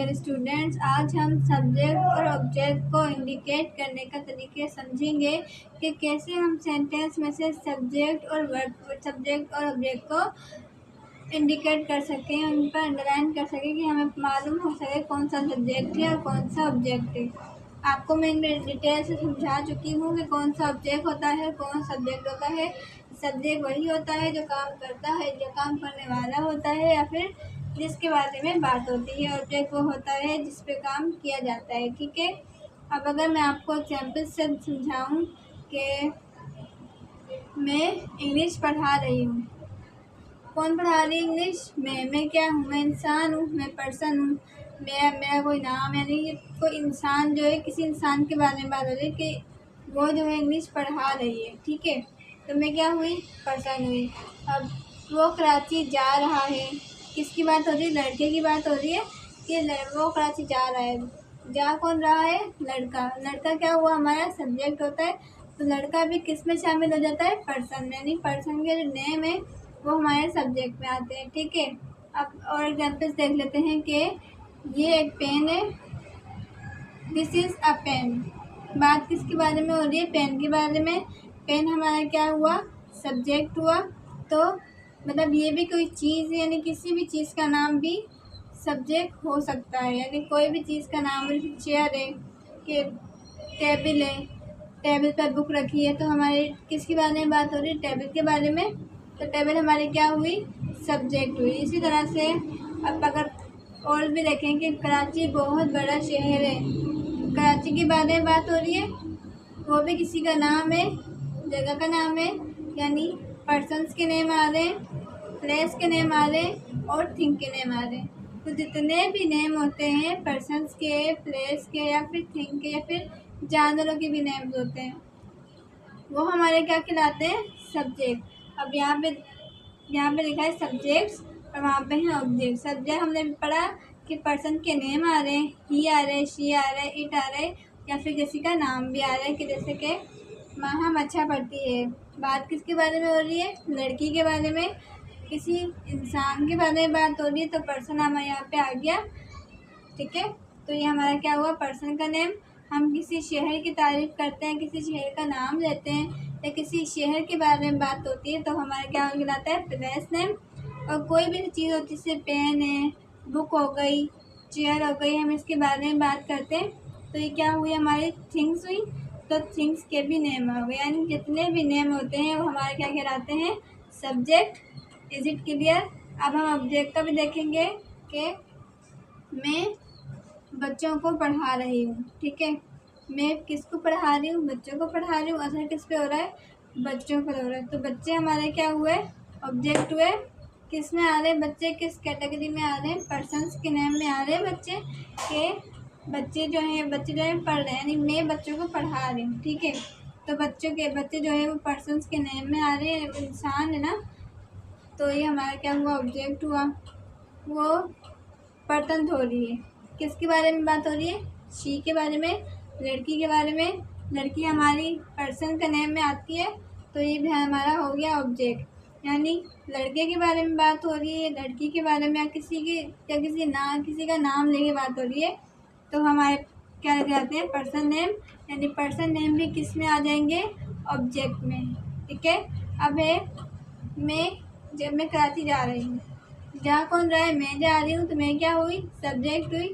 Dear students, आज हम subject और ऑब्जेक्ट को इंडिकेट करने का तरीके समझेंगे कि कैसे हम सेंटेंस में से सब्जेक्ट और ऑब्जेक्ट को इंडिकेट कर सकें, उन पर अंडरलाइन कर सकें कि हमें मालूम हो सके कौन सा सब्जेक्ट है और कौन सा ऑब्जेक्ट है। आपको मैं डिटेल से समझा चुकी हूँ कि कौन सा ऑब्जेक्ट होता है, कौन सा सब्जेक्ट होता है। सब्जेक्ट वही होता है जो काम करता है, जो काम करने वाला होता है या फिर जिसके बारे में बात होती है। ऑब्जेक्ट वो होता है जिस पे काम किया जाता है। ठीक है, अब अगर मैं आपको एग्जाम्पल से समझाऊँ कि मैं इंग्लिश पढ़ा रही हूँ। कौन पढ़ा रही है इंग्लिश? मैं क्या हूँ? मैं इंसान हूँ, मैं पर्सन हूँ। मेरा कोई नाम, यानी कोई इंसान जो है, किसी इंसान के बारे में बात हो रही है कि वो जो है इंग्लिश पढ़ा रही है। ठीक है, तो मैं क्या हुई? पर्सन हुई। अब वो कराची जा रहा है, किसकी बात हो रही है? लड़के की बात हो रही है कि वो कराची जा रहा है। जा कौन रहा है? लड़का। लड़का क्या हुआ? हमारा सब्जेक्ट होता है। तो लड़का भी किस में शामिल हो जाता है? पर्सन में, यानी पर्सन के जो नेम है वो हमारे सब्जेक्ट में आते हैं। ठीक है, अब और एग्जाम्पल्स देख लेते हैं कि ये एक पेन है, दिस इज़ अ पेन। बात किसके बारे में हो रही है? पेन के बारे में। पेन हमारा क्या हुआ? सब्जेक्ट हुआ। तो मतलब ये भी कोई चीज़ है, यानी किसी भी चीज़ का नाम भी सब्जेक्ट हो सकता है। यानी कोई भी चीज़ का नाम, चेयर है कि टेबल है, टेबल पर बुक रखी है, तो हमारे किसके बारे में बात हो रही है? टेबल के बारे में। तो टेबल हमारी क्या हुई? सब्जेक्ट हुई। इसी तरह से अब अगर और भी देखें कि कराची बहुत बड़ा शहर है, कराची के बारे में बात हो रही है, वो भी किसी का नाम है, जगह का नाम है, यानी पर्सन्स के नेम आ रहे हैं, प्लेस के नेम आ रहे हैं और थिंग के नेम आ रहे हैं। तो जितने भी नेम होते हैं पर्सन्स के, प्लेस के या फिर थिंग के या फिर जानवरों के भी नेम्स होते हैं, वो हमारे क्या कहलाते हैं? सब्जेक्ट। अब यहाँ पे लिखा है सब्जेक्ट्स और वहाँ पे है ऑब्जेक्ट। सब्जेक्ट हमने पढ़ा कि पर्सन के नेम आ रहे हैं, ही आ रहे हैं, शी आ रहे हैं, इट आ रहे हैं या फिर किसी का नाम भी आ रहा है कि जैसे कि माहा अच्छा पढ़ती है। बात किसके बारे में हो रही है? लड़की के बारे में। किसी इंसान के बारे में बात हो रही है तो पर्सन हमारे यहाँ पे आ गया। ठीक है, तो ये हमारा क्या हुआ? पर्सन का नेम। हम किसी शहर की तारीफ करते हैं, किसी शहर का नाम लेते हैं या किसी शहर के बारे में बात होती है तो हमारा क्या कहलाता है? Place name. और कोई भी चीज़ होती है, जैसे पेन है, बुक हो गई, चेयर हो गई, हम इसके बारे में बात करते हैं तो ये क्या हुई? हमारी थिंग्स हुई। तो थिंग्स के भी नेम हो गए, यानी जितने भी नेम होते हैं वो हमारे क्या कहलाते हैं? सब्जेक्ट। Is it clear? अब हम ऑब्जेक्ट का भी देखेंगे कि मैं बच्चों को पढ़ा रही हूँ। ठीक है, मैं किसको पढ़ा रही हूँ? बच्चों को पढ़ा रही हूँ। असर किस पे हो रहा है? बच्चों पर हो रहा है। तो बच्चे हमारे क्या हुए? ऑब्जेक्ट हुए। किस में आ रहे हैं बच्चे? किस कैटेगरी में आ रहे हैं? पर्सन्स के नेम में आ रहे हैं बच्चे के। बच्चे जो हैं पढ़ रहे हैं, यानी मैं बच्चों को पढ़ा रही हूँ। ठीक है, तो बच्चे जो है वो पर्सन्स के नेम में आ रहे हैं, इंसान है ना। तो ये हमारा क्या हुआ? ऑब्जेक्ट हुआ। वो बर्तन धो रही है, किसके बारे में बात हो रही है? शी के बारे में, लड़की के बारे में। लड़की हमारी पर्सन का नेम में आती है तो ये भी हमारा हो गया ऑब्जेक्ट। यानी लड़के के बारे में बात हो रही है, लड़की के बारे में या किसी का नाम लेके बात हो रही है तो हमारे क्या लग जाते हैं? Person name. यानी पर्सन नेम भी किस में आ जाएंगे? ऑब्जेक्ट में। ठीक है, अब है मैं कराची जा रही हूँ। जा कौन रहा है? मैं जा रही हूँ, तो मैं क्या हुई? सब्जेक्ट हुई।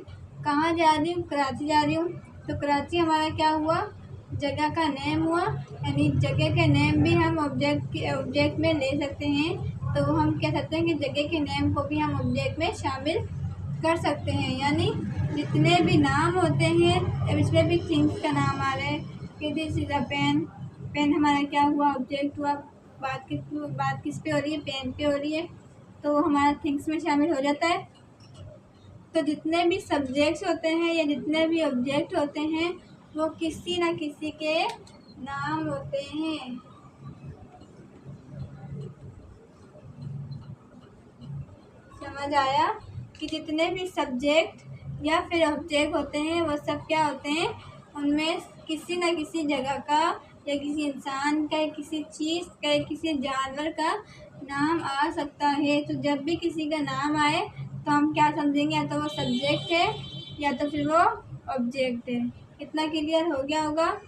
कहाँ जा रही हूँ? कराची जा रही हूँ। तो कराची हमारा क्या हुआ? जगह का नेम हुआ। यानी जगह के नेम भी हम ऑब्जेक्ट में ले सकते हैं। तो हम कह सकते हैं कि जगह के नेम को भी हम ऑब्जेक्ट में शामिल कर सकते हैं। यानी जितने भी नाम होते हैं, अब इसमें भी थिंग्स का नाम आ रहा है कि this is a pen. Pen हमारा क्या हुआ? ऑब्जेक्ट हुआ। बात किस पे हो रही है? पेन पे हो रही है, तो हमारा थिंग्स में शामिल हो जाता है। तो जितने भी सब्जेक्ट्स होते हैं या जितने भी ऑब्जेक्ट होते हैं वो किसी न किसी के नाम होते हैं। समझ आया कि जितने भी सब्जेक्ट या फिर ऑब्जेक्ट होते हैं वो सब क्या होते हैं? उनमें किसी न किसी जगह का या किसी इंसान का, किसी चीज़ का, किसी जानवर का नाम आ सकता है। तो जब भी किसी का नाम आए तो हम क्या समझेंगे? या तो वो सब्जेक्ट है या तो फिर वो ऑब्जेक्ट है। इतना क्लियर हो गया होगा।